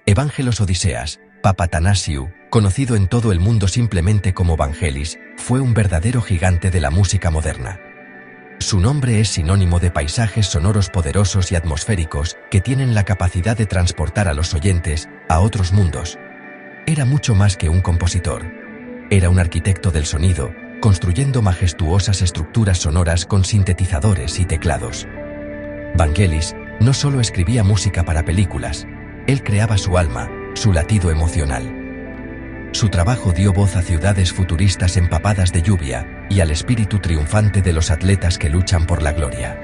Evangelos Odiseas Papatanasiou, conocido en todo el mundo simplemente como Vangelis, fue un verdadero gigante de la música moderna. Su nombre es sinónimo de paisajes sonoros poderosos y atmosféricos que tienen la capacidad de transportar a los oyentes a otros mundos. Era mucho más que un compositor. Era un arquitecto del sonido, construyendo majestuosas estructuras sonoras con sintetizadores y teclados. Vangelis no solo escribía música para películas, él creaba su alma, su latido emocional. Su trabajo dio voz a ciudades futuristas empapadas de lluvia y al espíritu triunfante de los atletas que luchan por la gloria.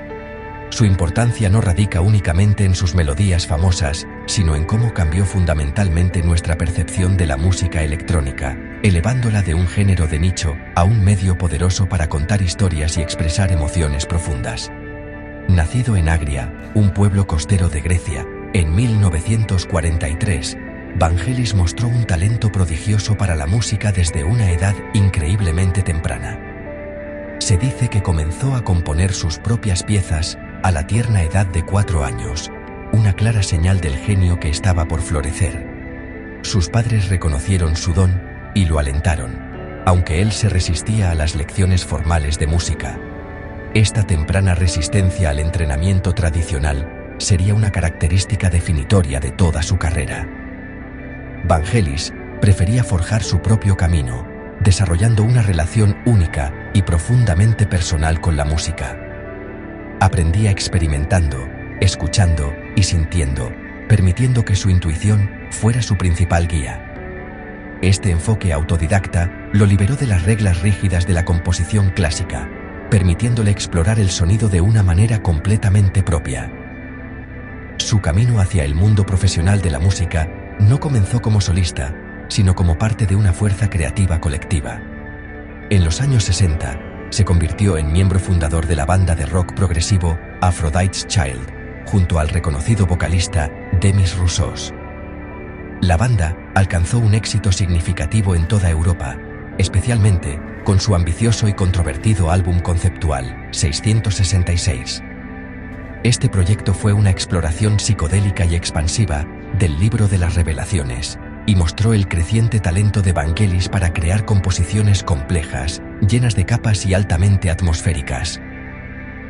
Su importancia no radica únicamente en sus melodías famosas, sino en cómo cambió fundamentalmente nuestra percepción de la música electrónica, elevándola de un género de nicho a un medio poderoso para contar historias y expresar emociones profundas. Nacido en Agria, un pueblo costero de Grecia, en 1943, Vangelis mostró un talento prodigioso para la música desde una edad increíblemente temprana. Se dice que comenzó a componer sus propias piezas a la tierna edad de 4 años, una clara señal del genio que estaba por florecer. Sus padres reconocieron su don y lo alentaron, aunque él se resistía a las lecciones formales de música. Esta temprana resistencia al entrenamiento tradicional sería una característica definitoria de toda su carrera. Vangelis prefería forjar su propio camino, desarrollando una relación única y profundamente personal con la música. Aprendía experimentando, escuchando y sintiendo, permitiendo que su intuición fuera su principal guía. Este enfoque autodidacta lo liberó de las reglas rígidas de la composición clásica, permitiéndole explorar el sonido de una manera completamente propia. Su camino hacia el mundo profesional de la música no comenzó como solista, sino como parte de una fuerza creativa colectiva. En los años 60, se convirtió en miembro fundador de la banda de rock progresivo Aphrodite's Child, junto al reconocido vocalista Demis Roussos. La banda alcanzó un éxito significativo en toda Europa, especialmente con su ambicioso y controvertido álbum conceptual, 666. Este proyecto fue una exploración psicodélica y expansiva del Libro de las Revelaciones, y mostró el creciente talento de Vangelis para crear composiciones complejas, llenas de capas y altamente atmosféricas.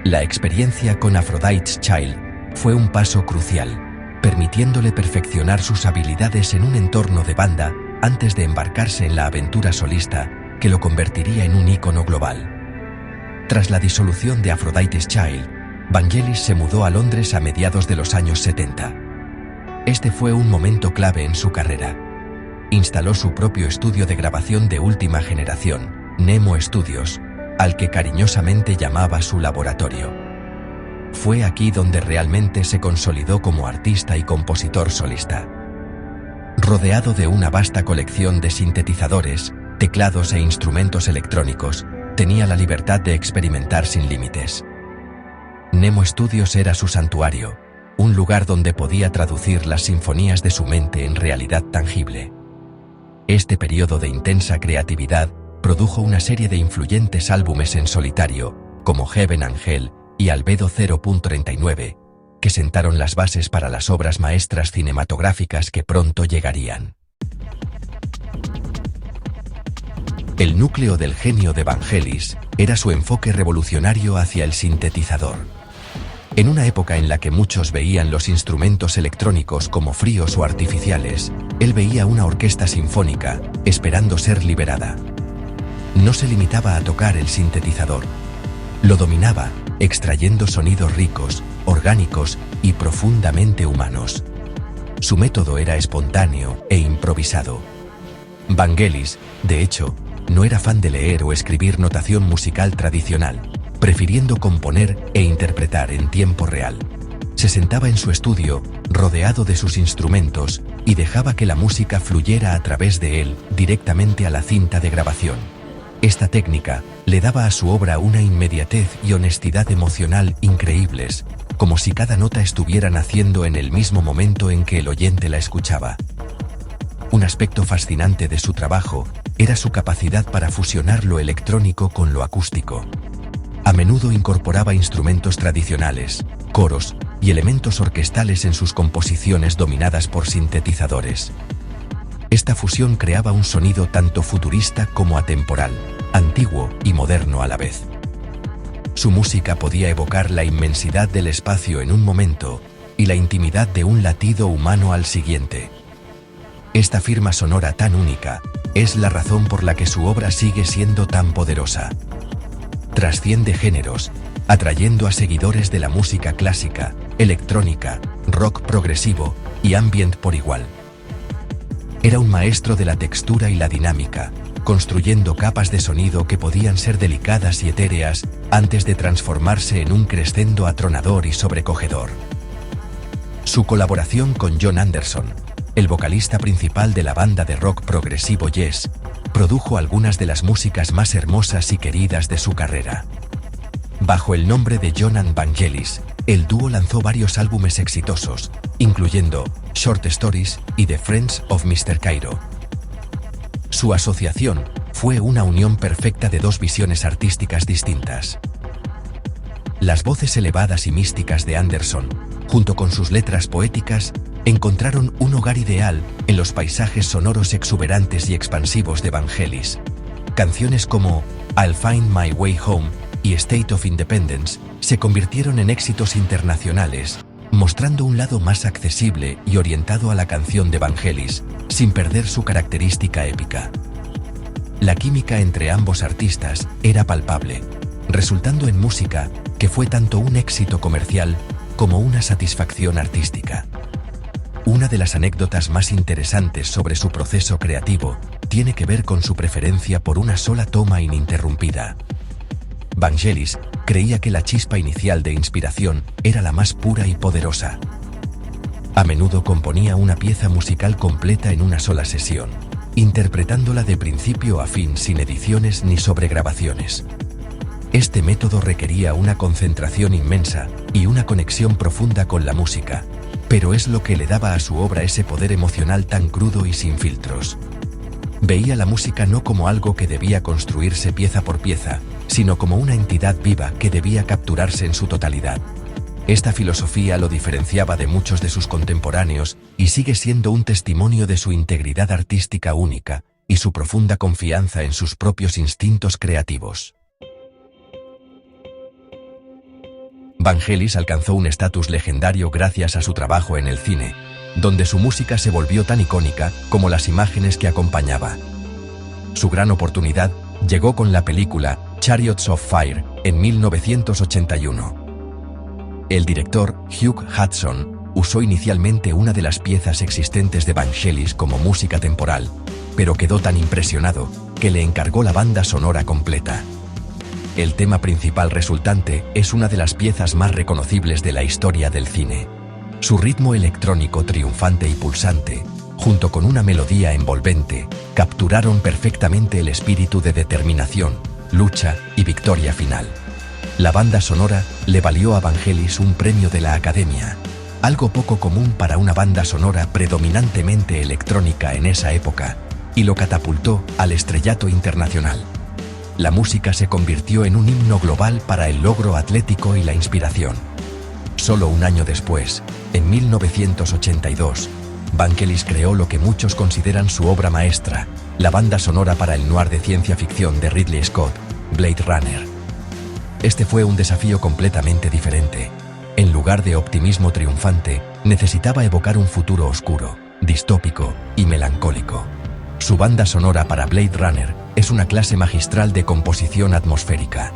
La experiencia con Aphrodite's Child fue un paso crucial, permitiéndole perfeccionar sus habilidades en un entorno de banda antes de embarcarse en la aventura solista que lo convertiría en un ícono global. Tras la disolución de Aphrodite's Child, Vangelis se mudó a Londres a mediados de los años 70. Este fue un momento clave en su carrera. Instaló su propio estudio de grabación de última generación, Nemo Studios, al que cariñosamente llamaba su laboratorio. Fue aquí donde realmente se consolidó como artista y compositor solista. Rodeado de una vasta colección de sintetizadores, teclados e instrumentos electrónicos, tenía la libertad de experimentar sin límites. Nemo Studios era su santuario, un lugar donde podía traducir las sinfonías de su mente en realidad tangible. Este periodo de intensa creatividad produjo una serie de influyentes álbumes en solitario, como Heaven and Hell y Albedo 0.39, que sentaron las bases para las obras maestras cinematográficas que pronto llegarían. El núcleo del genio de Vangelis era su enfoque revolucionario hacia el sintetizador. En una época en la que muchos veían los instrumentos electrónicos como fríos o artificiales, él veía una orquesta sinfónica, esperando ser liberada. No se limitaba a tocar el sintetizador. Lo dominaba, extrayendo sonidos ricos, orgánicos y profundamente humanos. Su método era espontáneo e improvisado. Vangelis, de hecho, no era fan de leer o escribir notación musical tradicional, prefiriendo componer e interpretar en tiempo real. Se sentaba en su estudio, rodeado de sus instrumentos, y dejaba que la música fluyera a través de él, directamente a la cinta de grabación. Esta técnica le daba a su obra una inmediatez y honestidad emocional increíbles, como si cada nota estuviera naciendo en el mismo momento en que el oyente la escuchaba. Un aspecto fascinante de su trabajo era su capacidad para fusionar lo electrónico con lo acústico. A menudo incorporaba instrumentos tradicionales, coros y elementos orquestales en sus composiciones dominadas por sintetizadores. Esta fusión creaba un sonido tanto futurista como atemporal, antiguo y moderno a la vez. Su música podía evocar la inmensidad del espacio en un momento y la intimidad de un latido humano al siguiente. Esta firma sonora tan única es la razón por la que su obra sigue siendo tan poderosa. Trasciende géneros, atrayendo a seguidores de la música clásica, electrónica, rock progresivo y ambient por igual. Era un maestro de la textura y la dinámica, construyendo capas de sonido que podían ser delicadas y etéreas antes de transformarse en un crescendo atronador y sobrecogedor. Su colaboración con Jon Anderson, el vocalista principal de la banda de rock progresivo Yes, produjo algunas de las músicas más hermosas y queridas de su carrera. Bajo el nombre de Jon and Vangelis, el dúo lanzó varios álbumes exitosos, incluyendo Short Stories y The Friends of Mr. Cairo. Su asociación fue una unión perfecta de dos visiones artísticas distintas. Las voces elevadas y místicas de Anderson, junto con sus letras poéticas, encontraron un hogar ideal en los paisajes sonoros exuberantes y expansivos de Vangelis. Canciones como I'll Find My Way Home y State of Independence se convirtieron en éxitos internacionales, mostrando un lado más accesible y orientado a la canción de Vangelis, sin perder su característica épica. La química entre ambos artistas era palpable, resultando en música que fue tanto un éxito comercial como una satisfacción artística. Una de las anécdotas más interesantes sobre su proceso creativo tiene que ver con su preferencia por una sola toma ininterrumpida. Vangelis creía que la chispa inicial de inspiración era la más pura y poderosa. A menudo componía una pieza musical completa en una sola sesión, interpretándola de principio a fin sin ediciones ni sobregrabaciones. Este método requería una concentración inmensa y una conexión profunda con la música, pero es lo que le daba a su obra ese poder emocional tan crudo y sin filtros. Veía la música no como algo que debía construirse pieza por pieza, sino como una entidad viva que debía capturarse en su totalidad. Esta filosofía lo diferenciaba de muchos de sus contemporáneos y sigue siendo un testimonio de su integridad artística única y su profunda confianza en sus propios instintos creativos. Vangelis alcanzó un estatus legendario gracias a su trabajo en el cine, donde su música se volvió tan icónica como las imágenes que acompañaba. Su gran oportunidad llegó con la película Chariots of Fire en 1981. El director Hugh Hudson usó inicialmente una de las piezas existentes de Vangelis como música temporal, pero quedó tan impresionado que le encargó la banda sonora completa. El tema principal resultante es una de las piezas más reconocibles de la historia del cine. Su ritmo electrónico triunfante y pulsante, junto con una melodía envolvente, capturaron perfectamente el espíritu de determinación, lucha y victoria final. La banda sonora le valió a Vangelis un premio de la Academia, algo poco común para una banda sonora predominantemente electrónica en esa época, y lo catapultó al estrellato internacional. La música se convirtió en un himno global para el logro atlético y la inspiración. Solo un año después, en 1982, Vangelis creó lo que muchos consideran su obra maestra, la banda sonora para el noir de ciencia ficción de Ridley Scott, Blade Runner. Este fue un desafío completamente diferente. En lugar de optimismo triunfante, necesitaba evocar un futuro oscuro, distópico y melancólico. Su banda sonora para Blade Runner es una clase magistral de composición atmosférica.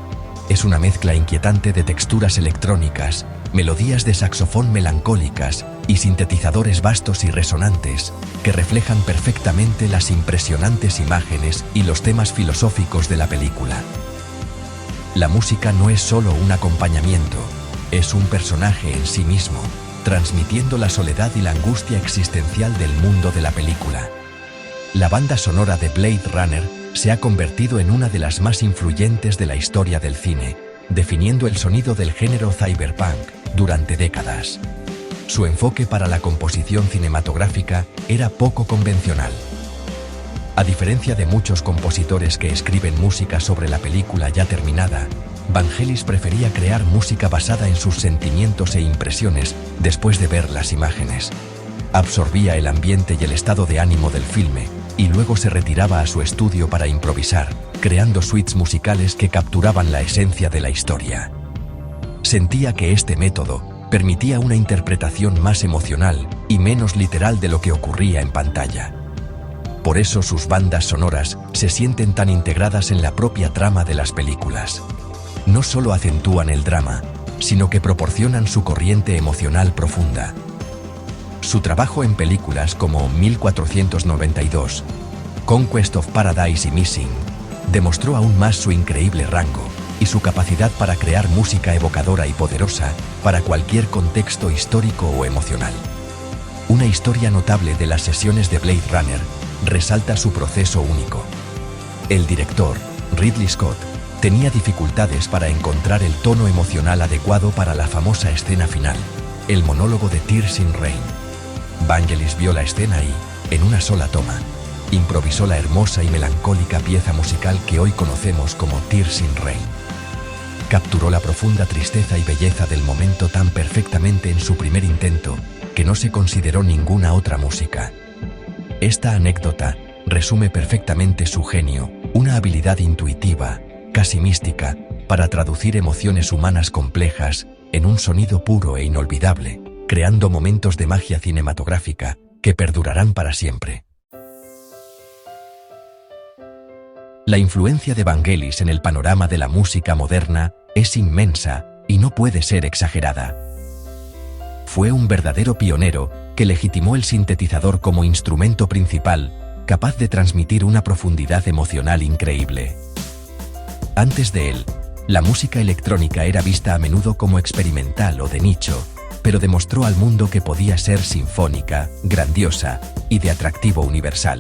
Es una mezcla inquietante de texturas electrónicas, melodías de saxofón melancólicas y sintetizadores vastos y resonantes que reflejan perfectamente las impresionantes imágenes y los temas filosóficos de la película. La música no es solo un acompañamiento, es un personaje en sí mismo, transmitiendo la soledad y la angustia existencial del mundo de la película. La banda sonora de Blade Runner se ha convertido en una de las más influyentes de la historia del cine, definiendo el sonido del género cyberpunk durante décadas. Su enfoque para la composición cinematográfica era poco convencional. A diferencia de muchos compositores que escriben música sobre la película ya terminada, Vangelis prefería crear música basada en sus sentimientos e impresiones después de ver las imágenes. Absorbía el ambiente y el estado de ánimo del filme, y luego se retiraba a su estudio para improvisar, creando suites musicales que capturaban la esencia de la historia. Sentía que este método permitía una interpretación más emocional y menos literal de lo que ocurría en pantalla. Por eso sus bandas sonoras se sienten tan integradas en la propia trama de las películas. No solo acentúan el drama, sino que proporcionan su corriente emocional profunda. Su trabajo en películas como 1492, Conquest of Paradise y Missing demostró aún más su increíble rango y su capacidad para crear música evocadora y poderosa para cualquier contexto histórico o emocional. Una historia notable de las sesiones de Blade Runner resalta su proceso único. El director, Ridley Scott, tenía dificultades para encontrar el tono emocional adecuado para la famosa escena final, el monólogo de Tears in Rain. Vangelis vio la escena y, en una sola toma, improvisó la hermosa y melancólica pieza musical que hoy conocemos como Tears in Rain. Capturó la profunda tristeza y belleza del momento tan perfectamente en su primer intento que no se consideró ninguna otra música. Esta anécdota resume perfectamente su genio, una habilidad intuitiva, casi mística, para traducir emociones humanas complejas en un sonido puro e inolvidable, creando momentos de magia cinematográfica que perdurarán para siempre. La influencia de Vangelis en el panorama de la música moderna es inmensa y no puede ser exagerada. Fue un verdadero pionero que legitimó el sintetizador como instrumento principal, capaz de transmitir una profundidad emocional increíble. Antes de él, la música electrónica era vista a menudo como experimental o de nicho, pero demostró al mundo que podía ser sinfónica, grandiosa y de atractivo universal.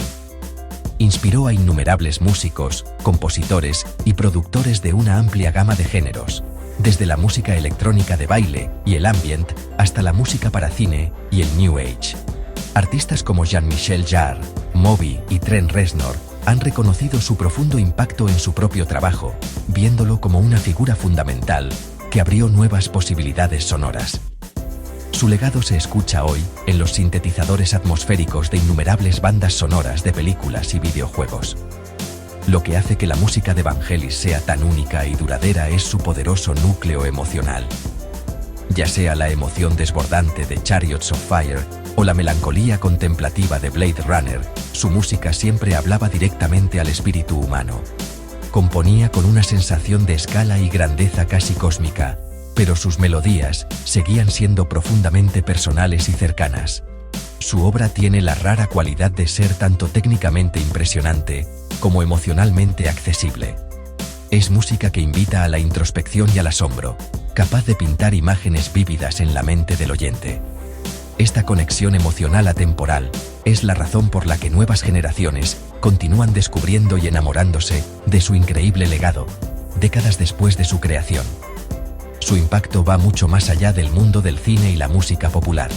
Inspiró a innumerables músicos, compositores y productores de una amplia gama de géneros, desde la música electrónica de baile y el ambient hasta la música para cine y el New Age. Artistas como Jean-Michel Jarre, Moby y Trent Reznor han reconocido su profundo impacto en su propio trabajo, viéndolo como una figura fundamental que abrió nuevas posibilidades sonoras. Su legado se escucha hoy en los sintetizadores atmosféricos de innumerables bandas sonoras de películas y videojuegos. Lo que hace que la música de Vangelis sea tan única y duradera es su poderoso núcleo emocional. Ya sea la emoción desbordante de Chariots of Fire o la melancolía contemplativa de Blade Runner, su música siempre hablaba directamente al espíritu humano. Componía con una sensación de escala y grandeza casi cósmica, pero sus melodías seguían siendo profundamente personales y cercanas. Su obra tiene la rara cualidad de ser tanto técnicamente impresionante como emocionalmente accesible. Es música que invita a la introspección y al asombro, capaz de pintar imágenes vívidas en la mente del oyente. Esta conexión emocional atemporal es la razón por la que nuevas generaciones continúan descubriendo y enamorándose de su increíble legado, décadas después de su creación. Su impacto va mucho más allá del mundo del cine y la música popular.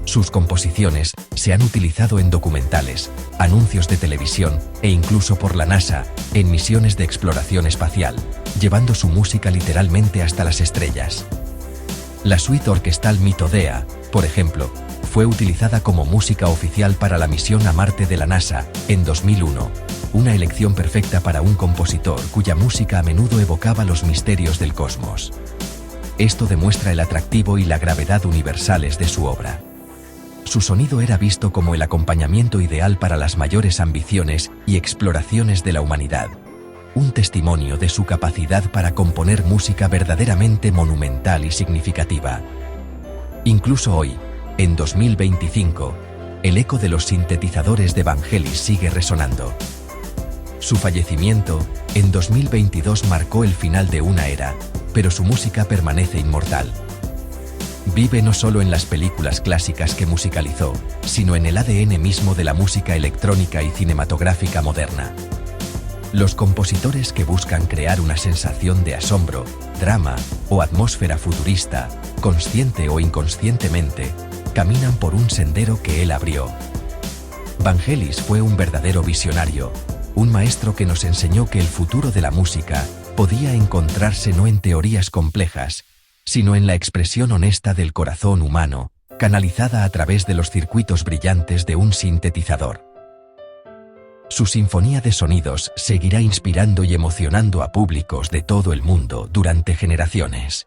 Sus composiciones se han utilizado en documentales, anuncios de televisión e incluso por la NASA en misiones de exploración espacial, llevando su música literalmente hasta las estrellas. La suite orquestal Mythodea, por ejemplo, fue utilizada como música oficial para la misión a Marte de la NASA en 2001, una elección perfecta para un compositor cuya música a menudo evocaba los misterios del cosmos. Esto demuestra el atractivo y la gravedad universales de su obra. Su sonido era visto como el acompañamiento ideal para las mayores ambiciones y exploraciones de la humanidad, un testimonio de su capacidad para componer música verdaderamente monumental y significativa. Incluso hoy, en 2025, el eco de los sintetizadores de Vangelis sigue resonando. Su fallecimiento, en 2022, marcó el final de una era, pero su música permanece inmortal. Vive no solo en las películas clásicas que musicalizó, sino en el ADN mismo de la música electrónica y cinematográfica moderna. Los compositores que buscan crear una sensación de asombro, drama o atmósfera futurista, consciente o inconscientemente, caminan por un sendero que él abrió. Vangelis fue un verdadero visionario, un maestro que nos enseñó que el futuro de la música podía encontrarse no en teorías complejas, sino en la expresión honesta del corazón humano, canalizada a través de los circuitos brillantes de un sintetizador. Su sinfonía de sonidos seguirá inspirando y emocionando a públicos de todo el mundo durante generaciones.